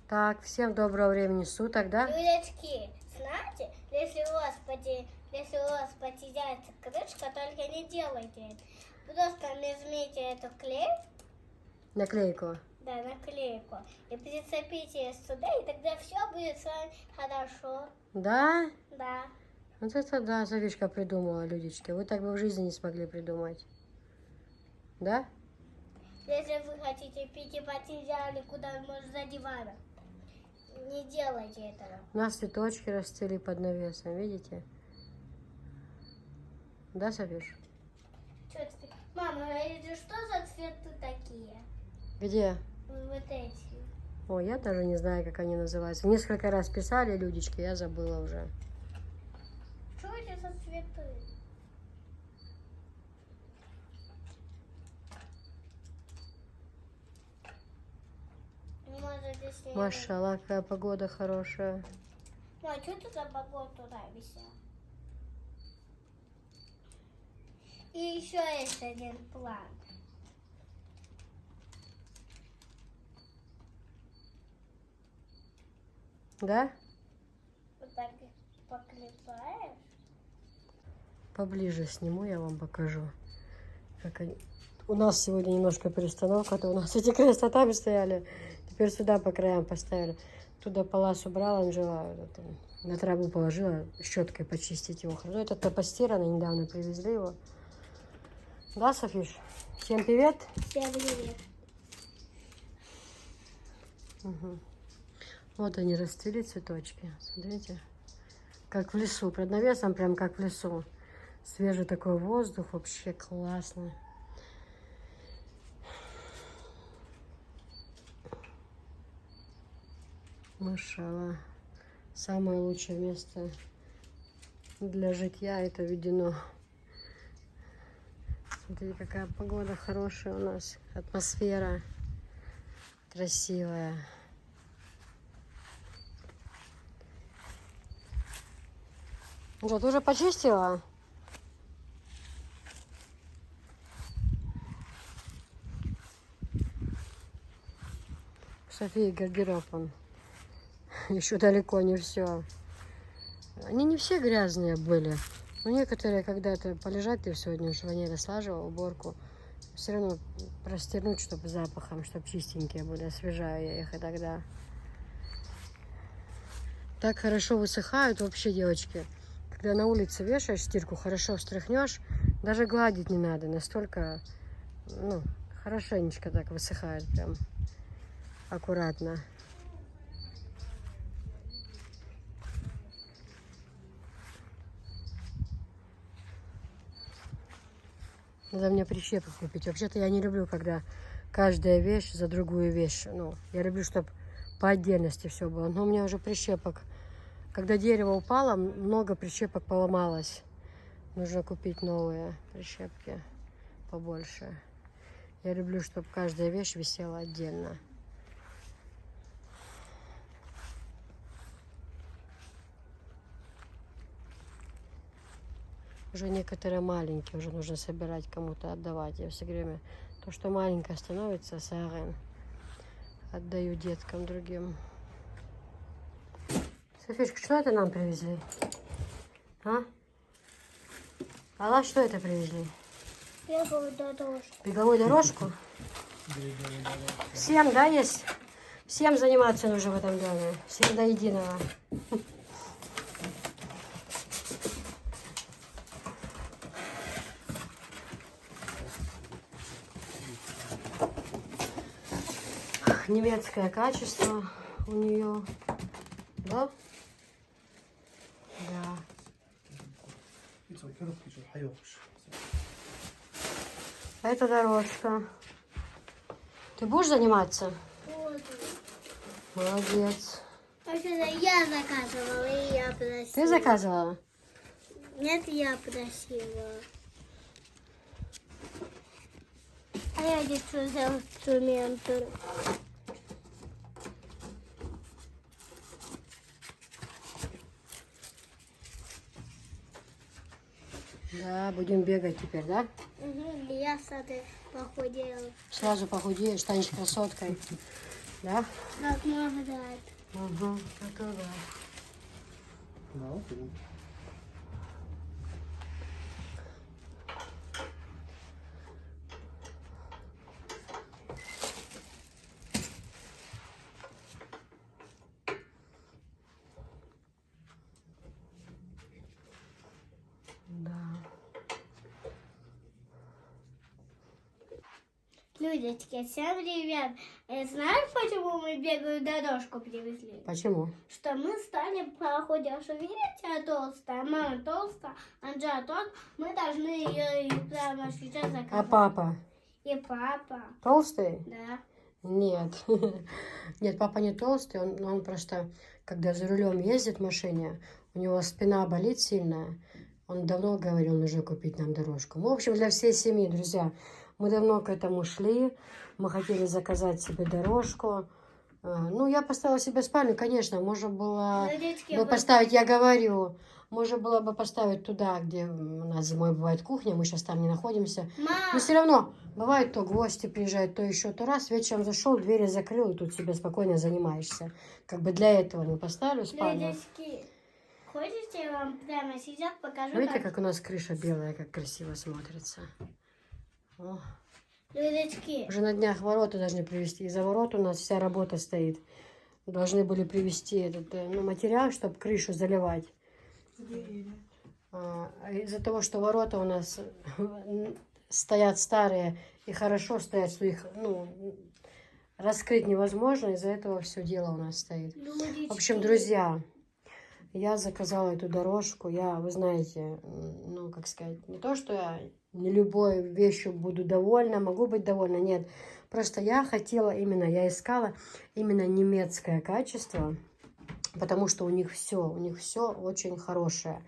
Так, всем доброго времени суток, да? Людочки, знаете, если у вас потеряется крышка, только не делайте это. Просто нажмите эту Наклейку. наклейку, и прицепите ее сюда, и тогда все будет с вами хорошо. Да? Да. Вот это да, Софишка придумала, Людочки. Вы так бы в жизни не смогли придумать. Да? Если вы хотите пить и потеряли куда-нибудь за диваном, не делайте этого. У нас цветочки расцвели под навесом, видите? Да, Софиш? Чё ты? Мама, а это что за цветы такие? Где? Вот эти. Ой, я даже не знаю, как они называются. Несколько раз писали, Людочки, я забыла уже. Что это за цветы? Может, если... Машалла, какая погода хорошая. Ну, а что ты за погода туда висел? И еще есть один план. Да? Вот так поклепаешь. Поближе сниму, я вам покажу. Как они... У нас сегодня немножко перестановка, то у нас эти кресла там стояли, теперь сюда по краям поставили. Туда палас убрала, Анжела на траву положила, щеткой почистить его. Ну, это постирано, недавно привезли его. Да, Софиш? Всем привет. Всем привет. Угу. Вот они расцвели цветочки, смотрите. Как в лесу, под навесом прям как в лесу. Свежий такой воздух, вообще классно. Машалла. Самое лучшее место для житья это Ведено. Смотрите, какая погода хорошая у нас. Атмосфера красивая. Что, ты уже почистила? Софии гардероб он. Еще далеко не все. Они не все грязные были. Но некоторые когда-то полежат, и сегодня уж Ванера слаживала уборку. Все равно простернуть, чтобы запахом, чтобы чистенькие были. Освежаю я их и тогда. Так хорошо высыхают вообще, девочки. Когда на улице вешаешь стирку, хорошо встряхнешь, даже гладить не надо. Настолько, ну, хорошенечко так высыхает прям. Аккуратно. Надо мне прищепку купить. Вообще-то я не люблю, когда каждая вещь за другую вещь. Ну, я люблю, чтобы по отдельности все было. Но у меня уже прищепок. Когда дерево упало, много прищепок поломалось. Нужно купить новые прищепки побольше. Я люблю, чтобы каждая вещь висела отдельно. Уже некоторые маленькие, уже нужно собирать, кому-то отдавать. Я все время то, что маленькое становится, сарен, отдаю деткам другим. Софишка, что это нам привезли? А? Алла, что это привезли? Беговую дорожку. Беговую дорожку? Всем, да, есть? Всем заниматься нужно в этом доме. Всем до единого. Немецкое качество у нее, да? Да. Это дорожка. Ты будешь заниматься? Буду. Молодец. Вообще-то я заказывала, и я просила. Ты заказывала? Нет, я просила. А я здесь взял инструменты. Да, будем бегать теперь, да? Угу, я, кстати, похудела. Сразу похудеешь, станешь красоткой. Да? Так много дать. Угу, это да. Да, окей. Да. Людочки, всем привет. Знаешь, почему мы беговую дорожку привезли? Почему? Что мы стали похудеть. Видите, я толстая, мама толстая, Анжела толстая. Мы должны ее и прямо сейчас заказать. А папа И папа. толстый? Да. Нет. Нет, папа не толстый, он просто, когда за рулем ездит в машине, у него спина болит сильно. Он давно говорил, нужно купить нам дорожку. Ну, в общем, для всей семьи, друзья, мы давно к этому шли. Мы хотели заказать себе дорожку. Ну, я поставила себе спальню, конечно, можно было Людочки, бы поставить, я говорю, можно было бы поставить туда, где у нас зимой бывает кухня, мы сейчас там не находимся. Но Мам, все равно, бывает, то гости приезжают, то еще, то раз, вечером зашел, двери закрыл, и тут себе спокойно занимаешься. Как бы для этого мы поставили спальню. Людочки, хотите, я вам прямо сейчас покажу, Видите, как у нас крыша белая, как красиво смотрится. О, Людочки, уже на днях ворота должны привезти. Из-за ворот у нас вся работа стоит. Должны были привезти этот материал, чтобы крышу заливать. Из-за того, что ворота у нас стоят старые и хорошо стоят, что их раскрыть невозможно, из-за этого все дело у нас стоит. Людочки. В общем, друзья, я заказала эту дорожку. Вы знаете, как сказать, не то, что я не любой вещью буду довольна, могу быть довольна, нет. Просто я искала именно немецкое качество, потому что у них все очень хорошее.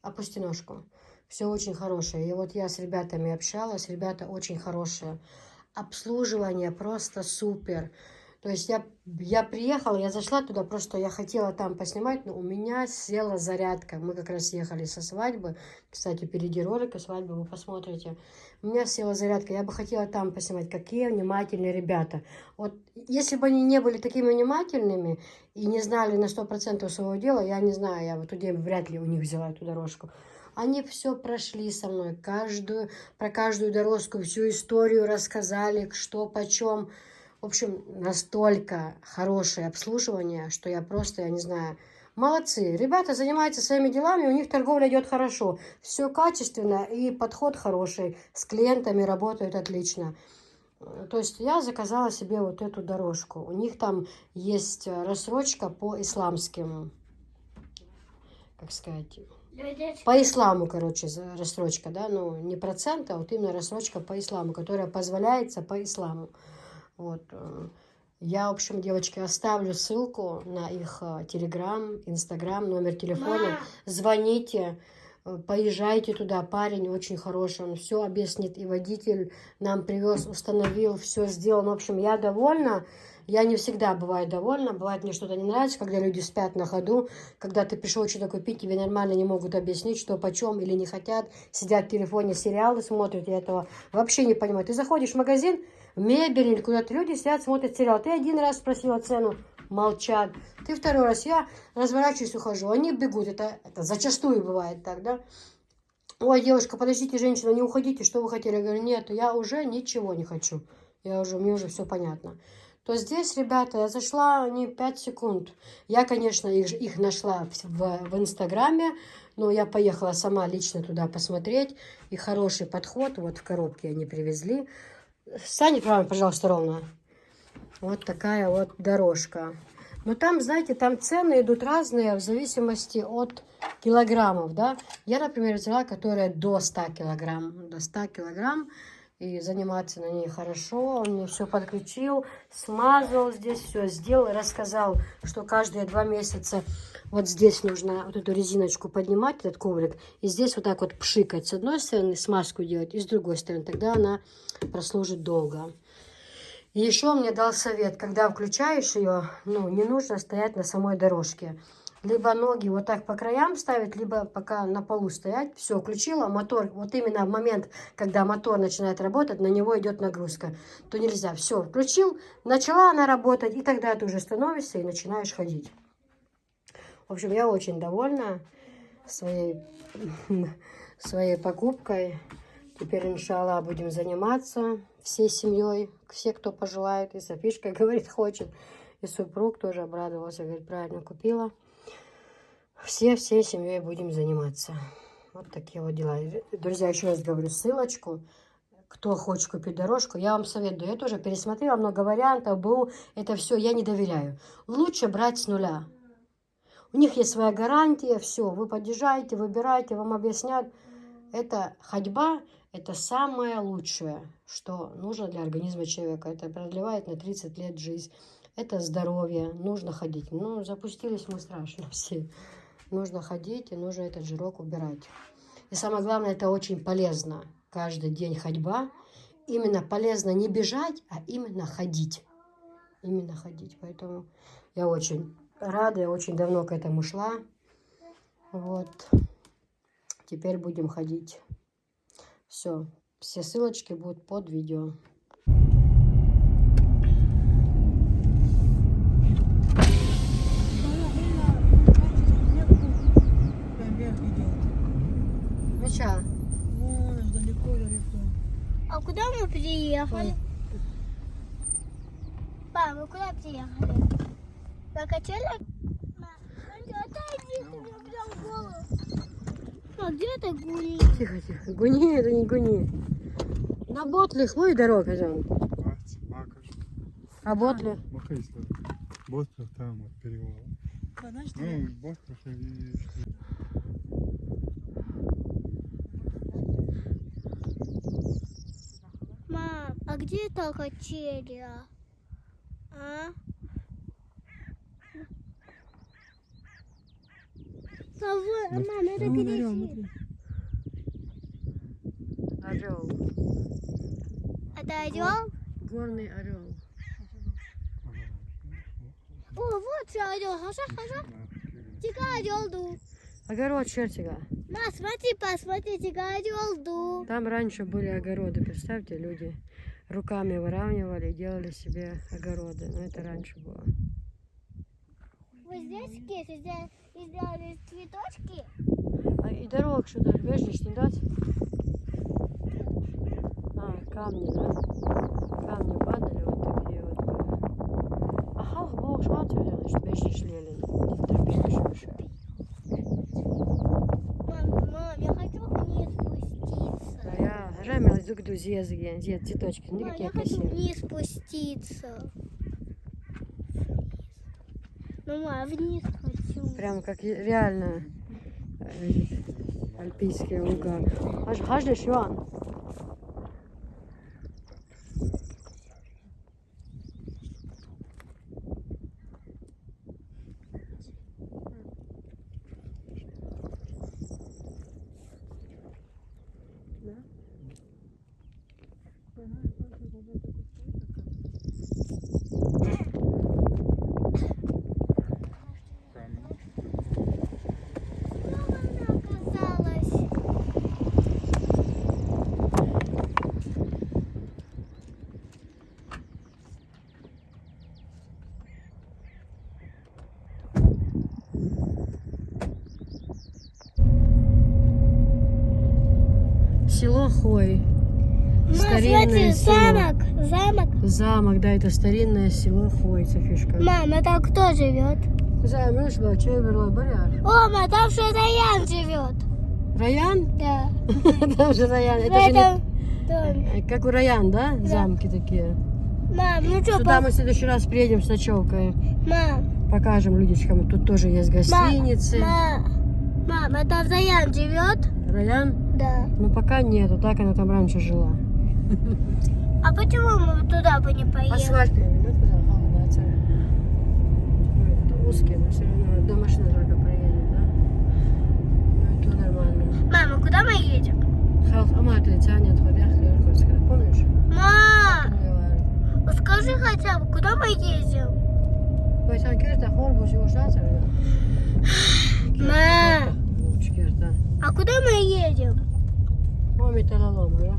Опусти ножку. Все очень хорошее. И вот я с ребятами общалась, ребята очень хорошие. Обслуживание просто супер. То есть я приехала, я зашла туда, просто я хотела там поснимать, но у меня села зарядка. Мы как раз ехали со свадьбы. Кстати, впереди ролика свадьбы, вы посмотрите. У меня села зарядка, я бы хотела там поснимать, какие внимательные ребята. Вот если бы они не были такими внимательными и не знали на 100% своего дела, я не знаю, я в тот день вряд ли у них взяла эту дорожку. Они все прошли со мной, про каждую дорожку, всю историю рассказали, что, почем. В общем, настолько хорошее обслуживание, что я не знаю, молодцы. Ребята занимаются своими делами, у них торговля идет хорошо. Все качественно и подход хороший. С клиентами работают отлично. То есть я заказала себе вот эту дорожку. У них там есть рассрочка по исламским, как сказать, Людочки. по исламу, короче, рассрочка, да, не процент, а вот именно рассрочка по исламу, которая позволяется по исламу. Вот. Я, в общем, девочки, оставлю ссылку на их телеграм, инстаграм, номер телефона. Мам. Звоните, поезжайте туда. Парень очень хороший, он все объяснит. И водитель нам привез, установил, все сделал. В общем, я довольна. Я не всегда бываю довольна. Бывает, мне что-то не нравится, когда люди спят на ходу. Когда ты пришел что-то купить, тебе нормально не могут объяснить, что почем, или не хотят. Сидят в телефоне, сериалы смотрят. Я этого вообще не понимаю. Ты заходишь в магазин, мебель или куда-то, люди сидят, смотрят сериал. Ты один раз спросила цену, молчат. Ты второй раз, я разворачиваюсь, ухожу. Они бегут. Это зачастую бывает так, да? Ой, девушка, подождите, женщина, не уходите, что вы хотели? Я говорю, нет, я уже ничего не хочу. Мне уже все понятно. То здесь, ребята, я зашла не 5 секунд. Я, конечно, их нашла в Инстаграме, но я поехала сама лично туда посмотреть. И хороший подход, вот в коробке они привезли. Стань, пожалуйста, ровно. Вот такая вот дорожка. Но там, знаете, там цены идут разные в зависимости от килограммов, да. Я, например, взяла, которая до 100 килограмм. До 100 килограмм. И заниматься на ней хорошо. Он мне все подключил, смазал здесь, все сделал. Рассказал, что каждые 2 месяца вот здесь нужно вот эту резиночку поднимать, этот коврик. И здесь вот так вот пшикать. С одной стороны смазку делать, и с другой стороны. Тогда она прослужит долго. И еще он мне дал совет, когда включаешь ее, не нужно стоять на самой дорожке. либо ноги вот так по краям ставить, либо пока на полу стоять. Все, включила мотор. Вот именно в момент, когда мотор начинает работать, на него идет нагрузка. То нельзя. Все, включил, начала она работать, и тогда ты уже становишься и начинаешь ходить. В общем, я очень довольна своей покупкой. Теперь, иншаллах, будем заниматься всей семьей. Все, кто пожелает. И Софишка, говорит, хочет. И супруг тоже обрадовался. Говорит, правильно купила. Всей семьей будем заниматься. Вот такие вот дела. Друзья, еще раз говорю, ссылочку. Кто хочет купить дорожку, я вам советую. Я тоже пересмотрела много вариантов. БУ, это все, я не доверяю. Лучше брать с нуля. У них есть своя гарантия. Все, вы подъезжаете, выбираете, вам объяснят. Это ходьба. Это самое лучшее, что нужно для организма человека. Это продлевает на 30 лет жизнь. Это здоровье. Нужно ходить. Ну, запустились мы страшно все. Нужно ходить и нужно этот жирок убирать. И самое главное, это очень полезно. Каждый день ходьба. Именно полезно не бежать, а именно ходить. Именно ходить. Поэтому я очень рада, я очень давно к этому шла. Вот. Теперь будем ходить. Все. Все ссылочки будут под видео. Меча. Вон, аж далеко. А куда мы приехали? Папа, мы куда приехали? На качели? Отойди, ты мне прям в голову. А где ты гуни? Тихо, тихо. Гуни, это не гуни. На ботле хлой дорога, Жан. А ботле? Ботлер там от перевала. Ну, Ботлер и... Мам, а где та качели? А? Мам, это грязь. Орел. Это орел? Горный орел. О, вот же орел. Хаша. Тика орел ду. Огород чертика. Мам, посмотри, тика орел ду. Там раньше были огороды. Представьте, люди руками выравнивали и делали себе огороды. Но это раньше было. Вот здесь сделали цветочки. А и дорог что-то, видишь, не дать? А, камни, да? Камни падали вот такие вот были. А халк был шватер, что бежишь лелин. Мам, я хочу вниз спуститься. А я жамила дугду зезги, цветочки, смотри, Мам, какие я хочу красивые. вниз спуститься. Мама, вниз хочу. Прям как реально альпийские луга. Хаждешь, Иван? Мама, она оказалась. Село Хой. Мам, Старинное смотри, село. замок. Замок, да, это старинное село Хой, Софишка. Мам, это кто живет? Замуж был, чего баря. О, мам, там что Раян живет. Раян? Да. Там же Раян. В Это же этом доме. не... Как у Раян, да? Да. Замки такие. Мам, ну что, Сюда мы в следующий раз приедем с ночевкой. Мам, Покажем людичкам. Тут тоже есть гостиницы. Мам, это Раян живет? Раян? Да. Ну пока нету, так она там раньше жила. А почему мы туда бы не поехали? Асфальт идет, это узкий, но все равно до машины только проедет, да? Ну это нормально. Мама, куда мы едем? Халк, ама ты тянет, помнишь? Мам, скажи хотя бы, куда мы едем? Koysan kerta horbu yumuşatır ya. Ма, Kerta. а куда мы едем? O металлолома, да?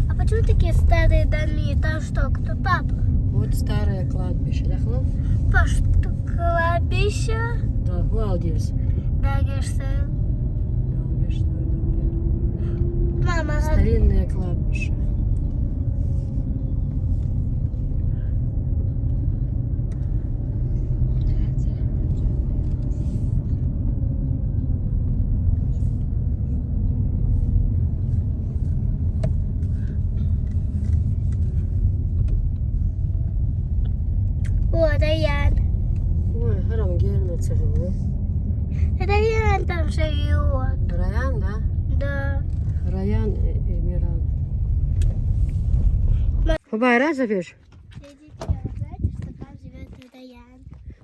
А почему такие старые дома? Там что, кто папа? Вот старое кладбище, да, хлоп? По что, кладбище? Да, Валдис. Да, конечно. Да, видишь, что это? Мама, Старинное кладбище. о, Раян. Ой, Харам gelmesin. Раян там живет. Раян, да? Да. Раян и Миран. Бабай, раз запишь? Знаете, что там живет Раян?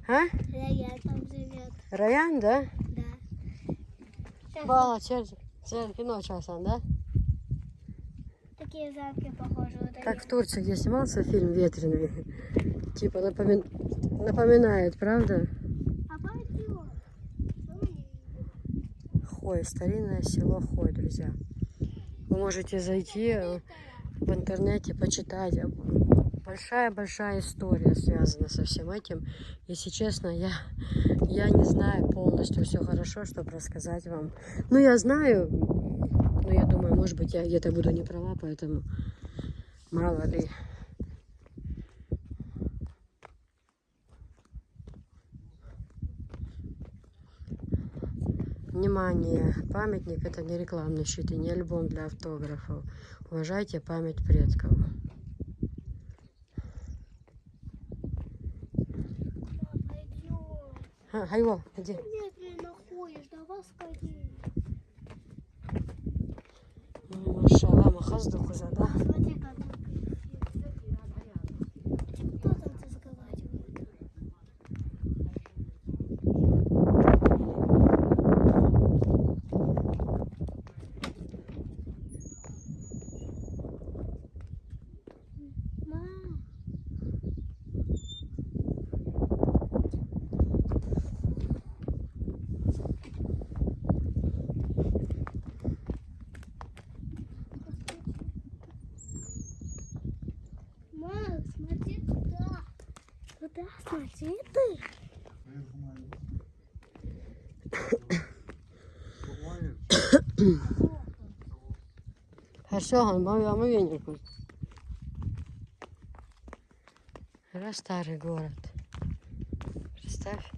А? Раян там живет. Раян, да? Да. Сейчас Бала, кино часом, да? такие замки похожи на Как в Турции, где снимался фильм «Ветреный». Типа напоминает, правда? А пойдем. Хой, старинное село Хой, друзья. Вы можете зайти в интернете, почитать. Большая-большая история связана со всем этим. Если честно, я не знаю полностью все хорошо, чтобы рассказать вам. Ну, я знаю, но я думаю, может быть, я где-то буду не права, поэтому мало ли. Внимание! Памятник – это не рекламный щит и не альбом для автографов. Уважайте память предков. Пойдем. Айво, иди. Нет, не находишь, давай скорее. Машалла, махаздух уже, да? Смотри, как кто там разговаривает? Мам. Мам, смотри туда. Туда смотри ты. Хорошо, мы веник. Это старый город. Представь,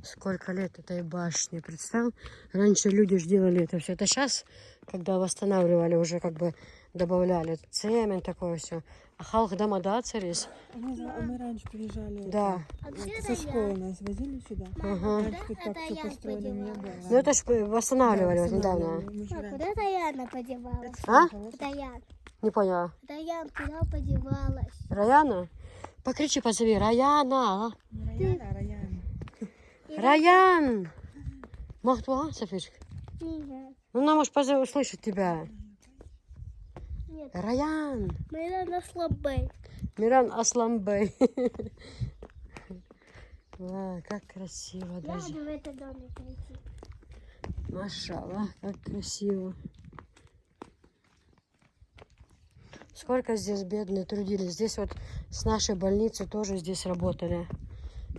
сколько лет этой башне. Представь, раньше люди ж делали это все. Это сейчас, когда восстанавливали, уже как бы добавляли цемент, такое все. А халк дома, да, царис? Мы раньше приезжали. Да. А где Со школы Раян? нас возили сюда. Ага. Раньше тут так все Раян построено не подевалась? было. Ну это ж восстанавливали вот недавно. Мы же А раньше- куда Раяна подевалась? А? Раян. Не поняла. Раян куда подевалась? Раяна? Покричи, позови. Раяна. Не Раяна, а Раяна. Раян! Махтуа, Софишка? Нет. Ну, она может услышать тебя. Нет. Раян! Мы на слабей. Миран Асламбей. Как красиво даже. Надо в этот домик прийти. Машалла, как красиво. Сколько здесь бедные трудились. Здесь вот с нашей больницы тоже здесь работали.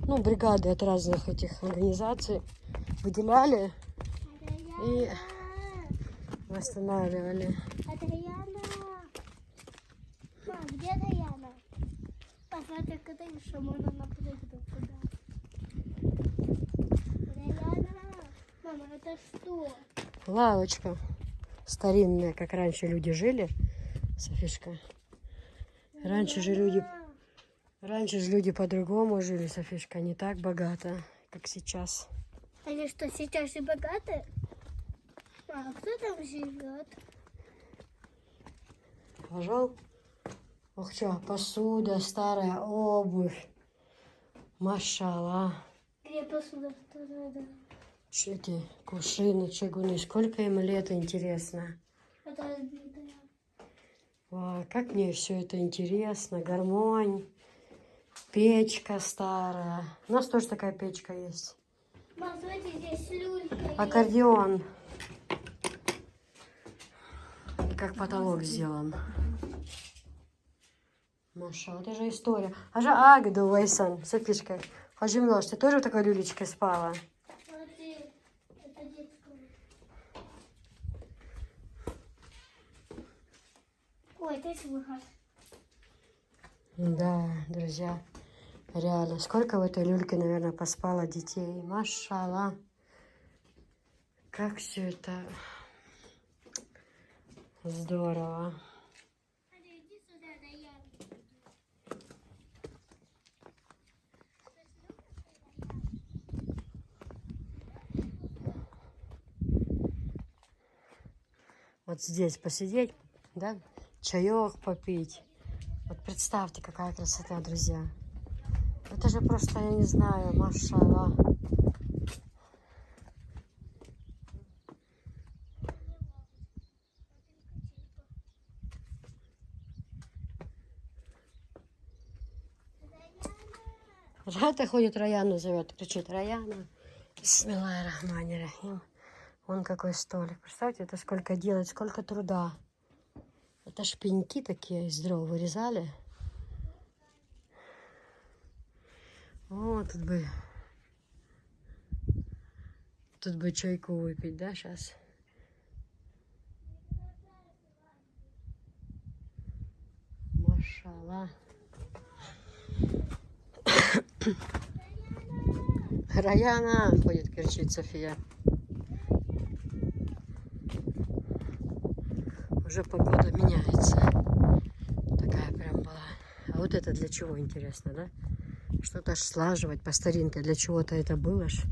Ну, бригады от разных этих организаций выделяли и восстанавливали. Это Раяна. Мам, где Раяна? Посмотри, куда еще можно напрыгнуть туда. Раяна. Мама, это что? Лавочка старинная, как раньше люди жили. Софишка. Раньше же люди по-другому жили, Софишка, не так богато, как сейчас. Они что, сейчас и богаты? А кто там живет? Пожал? Ох, что, посуда, старая обувь. Машалла. Где посуда? Да. Эти кувшины, чугуны. Сколько им лет, интересно. Это разбитая. Вау, как мне все это интересно. Гармонь. Печка старая. У нас тоже такая печка есть. Мам, смотри, здесь люлька. Аккордеон. И как потолок сделан. Маша, это же история. Агду Вайсан, Софишка. Хожимлош, ты тоже в такой люлечке спала? Смотри, это детская. Ой, здесь выход. Да, друзья, реально. Сколько в этой люльке, наверное, поспало детей. Машалла. Как все это здорово. Иди сюда, Даян. Вот здесь посидеть, да, чаек попить. Вот представьте, какая красота, друзья. Это же просто, я не знаю, машалла. Рата ходит, Раяну зовет, кричит: Раяна. Бисмиллахи рахмани рахим. Вон какой столик. Представьте, это сколько делать, сколько труда. Это ж пеньки такие из дров вырезали. О, тут бы чайку выпить, да, сейчас? Машалла. Раяна ходит, кричит София. Уже погода меняется. Такая прям была. А вот это для чего, интересно, да? Что-то ж слаживать по старинке. Для чего-то это было ж.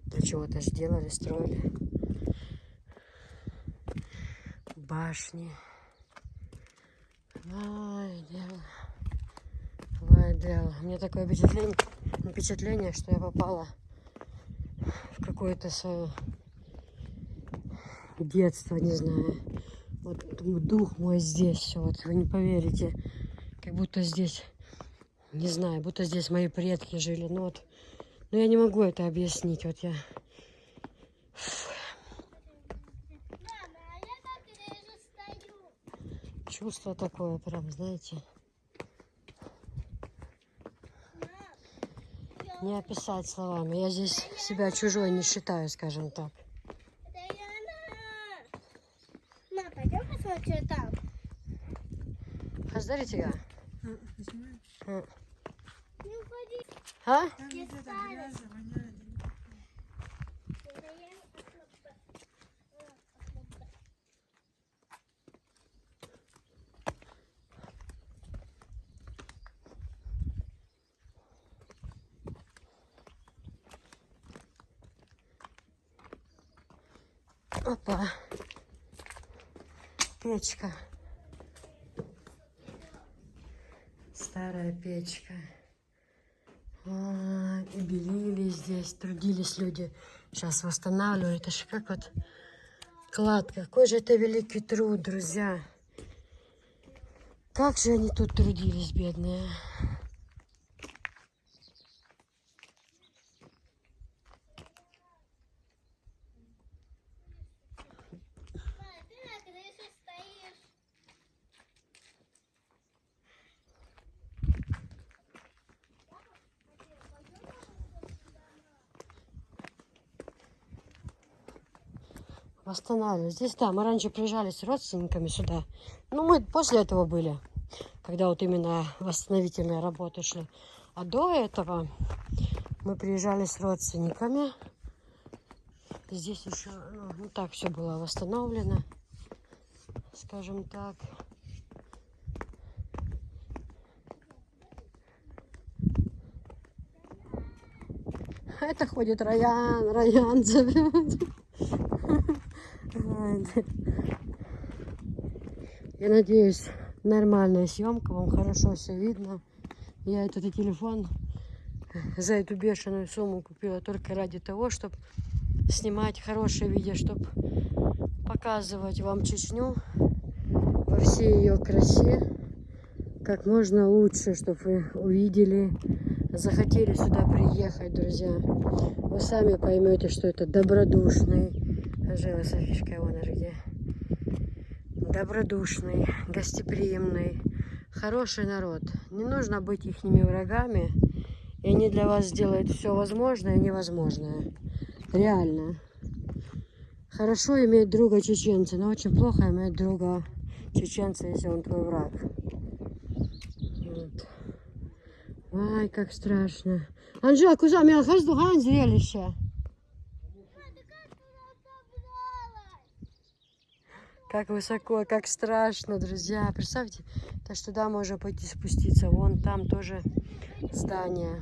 Для чего-то ж делали, строили. Башни. Ой, дело. Ой, дело. У меня такое впечатление, что я попала в какое-то свое детство, не знаю. Вот дух мой здесь все, вот вы не поверите, как будто здесь, не знаю, будто здесь мои предки жили, ну вот, но я не могу это объяснить, вот я. Мама, а я так реже стою. Чувство такое прям, знаете, не описать словами, я здесь себя чужой не считаю, скажем так. Даяна! Мам, пойдем посмотрим там. Хаздарите я? Не уходи. А? Там где-то грязь, воняет. Опа. Печка. Старая печка. И белили здесь, трудились люди. Сейчас восстанавливают. Это же как вот клад. Какой же это великий труд, друзья. Как же они тут трудились, бедные. Мама, ты на крыше стоишь. Восстанавливали. Здесь, да, мы раньше приезжали с родственниками сюда. Ну, мы после этого были, когда вот именно восстановительные работы шли. А до этого мы приезжали с родственниками. Здесь еще, ну, не так все было восстановлено, скажем так. Это ходит Раян зовет. Я надеюсь, нормальная съемка, вам хорошо все видно. Я этот телефон за эту бешеную сумму купила только ради того, чтобы снимать хорошее видео, чтобы показывать вам Чечню во всей ее красе, как можно лучше, чтобы вы увидели, захотели сюда приехать, друзья. Вы сами поймете, что это добродушный, жила Софишка, вон она где, добродушный, гостеприимный, хороший народ. Не нужно быть ихними врагами, и они для вас сделают все возможное и невозможное. Реально. Хорошо иметь друга чеченца, но очень плохо иметь друга чеченца, если он твой враг. Вот. Ай, как страшно. Анжела, куда меня хожу, зрелище? Как высоко, как страшно, друзья. Представьте, то что туда можно пойти спуститься. Вон там тоже здание.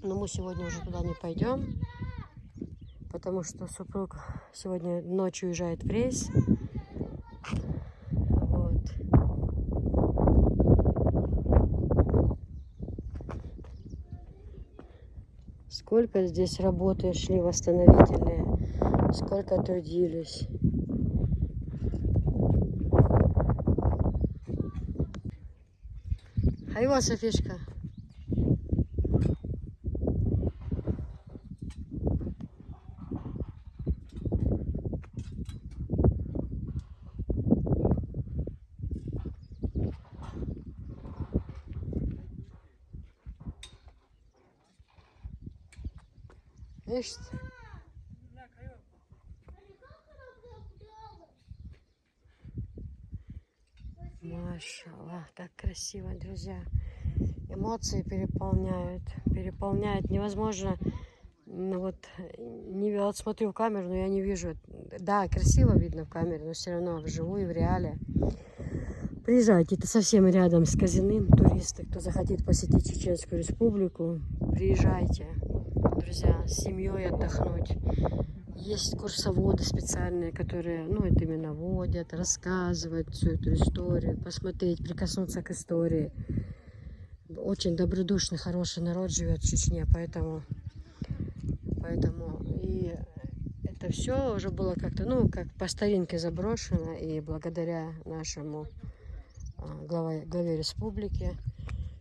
Но мы сегодня уже туда не пойдем, потому что супруг сегодня ночью уезжает в рейс. Вот. Сколько здесь работы шли восстановительные, сколько трудились. А его Софишка. Видишь? Машаллах, как красиво, друзья. Эмоции переполняют. Переполняют. Невозможно. Ну вот, вот смотрю в камеру, но я не вижу. Да, красиво видно в камере, но все равно вживую, в реале. Приезжайте, это совсем рядом с Казиным. Туристы, кто захотит посетить Чеченскую Республику, приезжайте, друзья, с семьей отдохнуть. Есть курсоводы специальные, которые, ну, это именно водят, рассказывают всю эту историю, посмотреть, прикоснуться к истории. Очень добродушный, хороший народ живет в Чечне, поэтому и это все уже было как-то, ну, как по старинке заброшено, и благодаря нашему главе республики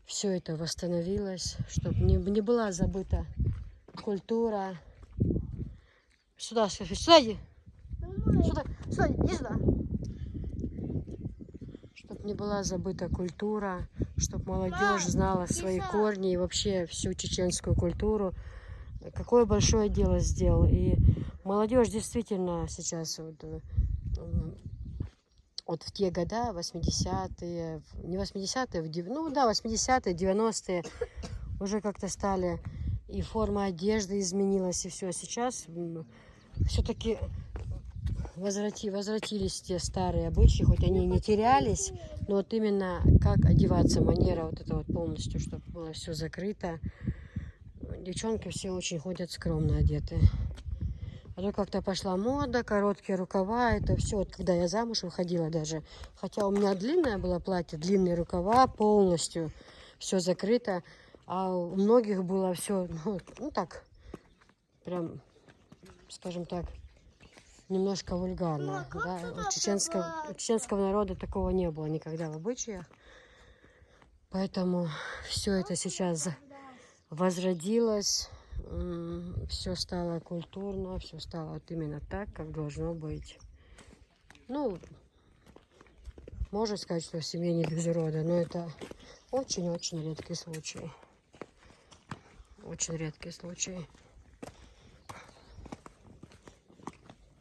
все это восстановилось, чтобы не была забыта культура. Сюда, сюда иди. Сюда, иди сюда. Чтобы не была забыта культура, чтобы молодежь знала свои корни и вообще всю чеченскую культуру. Какое большое дело сделал. И молодежь действительно сейчас вот в те года, 80-е, не 80-е, ну да, 80-е, 90-е, уже как-то стали, и форма одежды изменилась, и все. Сейчас все-таки возвратились те старые обычаи, хоть они и не терялись, но вот именно как одеваться, манера вот это вот полностью, чтобы было все закрыто. Девчонки все очень ходят скромно одеты. А то как-то пошла мода, короткие рукава, это все. Вот когда я замуж выходила даже, хотя у меня длинное было платье, длинные рукава, полностью все закрыто, а у многих было все, ну так, прям, скажем так, немножко вульгарно. Да? У чеченского народа такого не было никогда в обычаях. Поэтому все это сейчас возродилось, все стало культурно, все стало вот именно так, как должно быть. Ну, можно сказать, что в семье не без урода, но это очень-очень редкий случай. Очень редкий случай.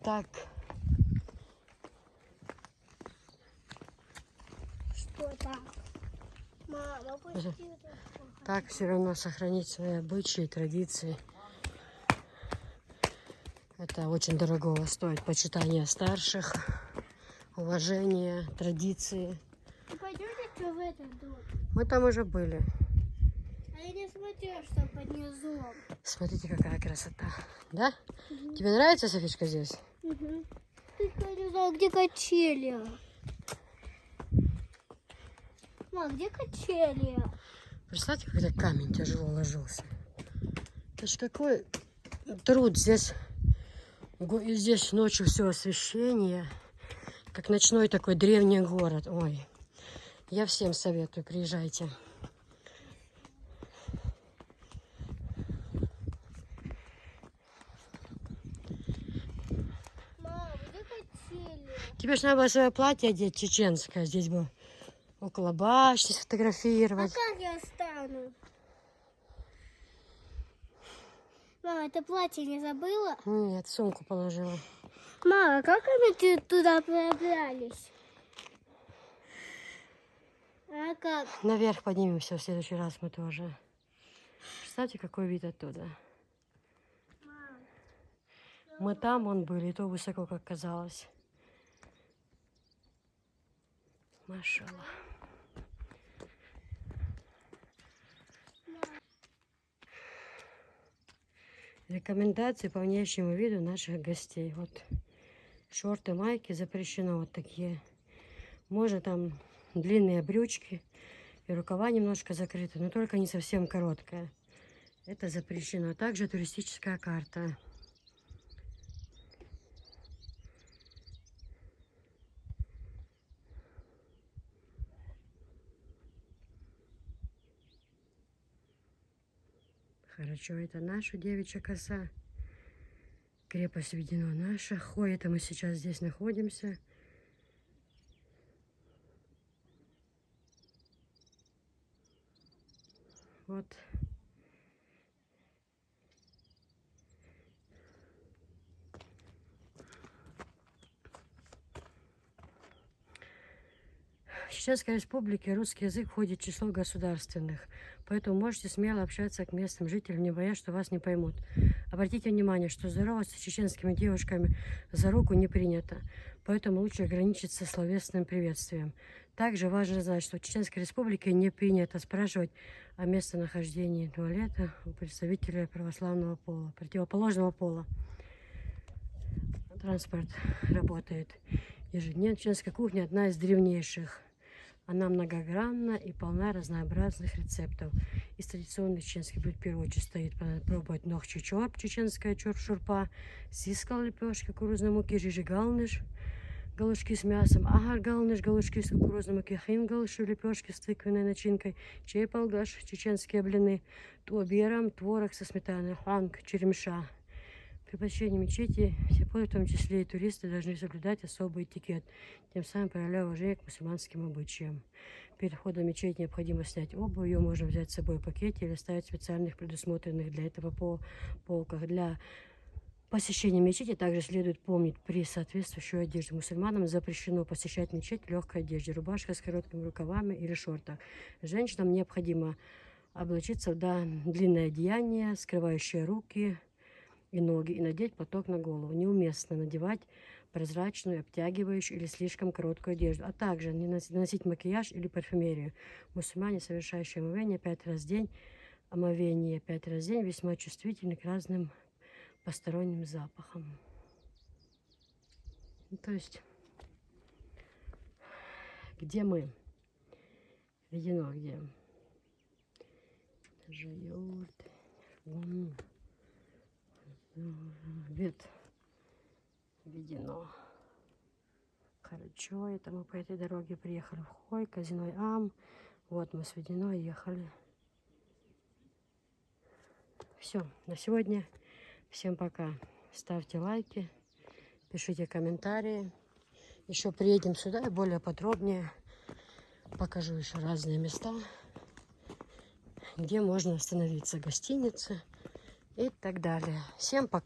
Так. Что так? Мама, пусти это. Так все равно сохранить свои обычаи, традиции. Это очень дорогого стоит. Почитание старших, уважение, традиции. Ну, пойдемте в этот дом. Мы там уже были. А я не смотрела, что под низом. Смотрите, какая красота. Да? Тебе нравится, Софичка, здесь? Угу. Ты сказала, где качели? Мам, где качели? Представьте, когда камень тяжело ложился. Это ж какой труд здесь. Здесь ночью все освещение. Как ночной такой древний город. Ой. Я всем советую, приезжайте. Мам, где хотели? Тебе ж надо было свое платье одеть, чеченское. Здесь бы около башни А сфотографировать. как я встану? Мама, это платье не забыла? Нет, сумку положила. Мама, как они туда пробрались? А как? Наверх поднимемся в следующий раз мы тоже. Представьте, какой вид оттуда. Мы там, вон были, и то высоко, как казалось. Машаллах. Рекомендации по внешнему виду наших гостей. Вот шорты, майки запрещено вот такие. Можно там длинные брючки и рукава немножко закрыты, но только не совсем короткая. Это запрещено. Также туристическая карта. Хорошо, это наша девичья коса. Крепость Ведено наша. Хой, это мы сейчас здесь находимся. Вот. В Чеченской Республике русский язык входит в число государственных, поэтому можете смело общаться к местным жителям, не боясь, что вас не поймут. Обратите внимание, что здороваться с чеченскими девушками за руку не принято, поэтому лучше ограничиться словесным приветствием. Также важно знать, что в Чеченской Республике не принято спрашивать о местонахождении туалета у представителя православного пола, противоположного пола. Транспорт работает ежедневно. Чеченская кухня одна из древнейших. Она многогранна и полна разнообразных рецептов. Из традиционных чеченских блюд в первую очередь стоит пробовать нохчи чорп, чеченская чорп-шурпа, сискал лепешка кукурузной муки, жижи галныш, галушки с мясом, агар галныш, галушки с кукурузной муки, хин галыши, лепешки с тыквенной начинкой, чей полгаш, чеченские блины, туоберам, творог со сметаной, ханг, черемша. При посещении мечети все, в том числе и туристы, должны соблюдать особый этикет, тем самым проявляя уважение к мусульманским обычаям. Перед входом в мечеть необходимо снять обувь, ее можно взять с собой в пакете или оставить в специальных предусмотренных для этого полках. Для посещения мечети также следует помнить при соответствующей одежде. Мусульманам запрещено посещать мечеть в легкой одежде, рубашка с короткими рукавами или шортах. Женщинам необходимо облачиться в длинное одеяние, скрывающее руки и ноги, и надеть платок на голову. Неуместно надевать прозрачную, обтягивающую или слишком короткую одежду, а также не наносить макияж или парфюмерию. Мусульмане, совершающие омовение 5 раз в день, весьма чувствительны к разным посторонним запахам. Ну, то есть, где мы? Ведено где? Жаюрт. Вид Ведено. Хорошо, это мы по этой дороге приехали в Хой, казино Ам. Вот мы с Ведено ехали. Все, на сегодня всем пока. Ставьте лайки, пишите комментарии. Еще приедем сюда и более подробнее покажу еще разные места, где можно остановиться, гостиницы и так далее. Всем пока.